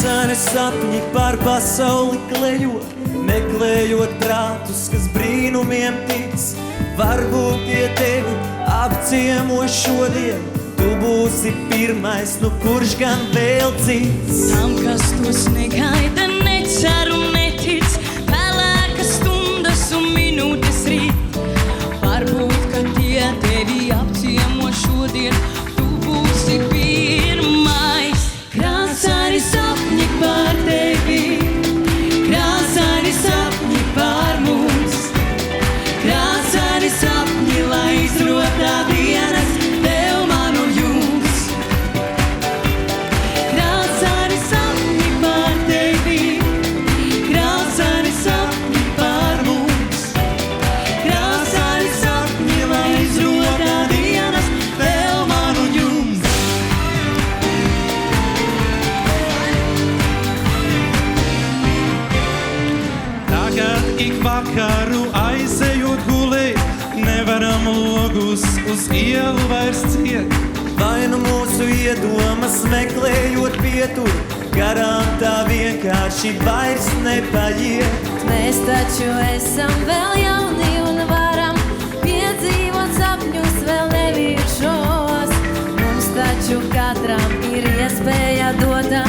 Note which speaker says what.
Speaker 1: Krāsaini sapņi par pasauli klejo, meklējot prātus, kas brīnumiem tic. Varbūt tie tevi apciemo šodien, tu būsi pirmais, nu kurš gan vēl cits.
Speaker 2: Tam, kas tos negaida, necer un netic, pelēkas stundas un minūtes rīt. Varbūt, ka tie tevi apciemo šodien, tu būsi pirmais. Krāsaini sapņi par tevi, krāsaini sapņi par mums. Krāsaini sapņi, lai izrotā dienas tev, man un jums. Krāsaini sapņi par tevi, krāsaini sapņi par mums. Krāsaini sapņi, lai izrotā dienas tev, man un jums.
Speaker 3: Tagad ik vakaru aizejot gulēt, nevaram logus uz ielu vairs ciet.
Speaker 1: Vai nu mūsu iedomas meklējot pieturu, garām tā vienkārši vairs nepaiet.
Speaker 4: Mēs taču esam vēl jauni un varam piedzīvot sapņus vēl nebijušos. Mums taču katram ir iespēja dota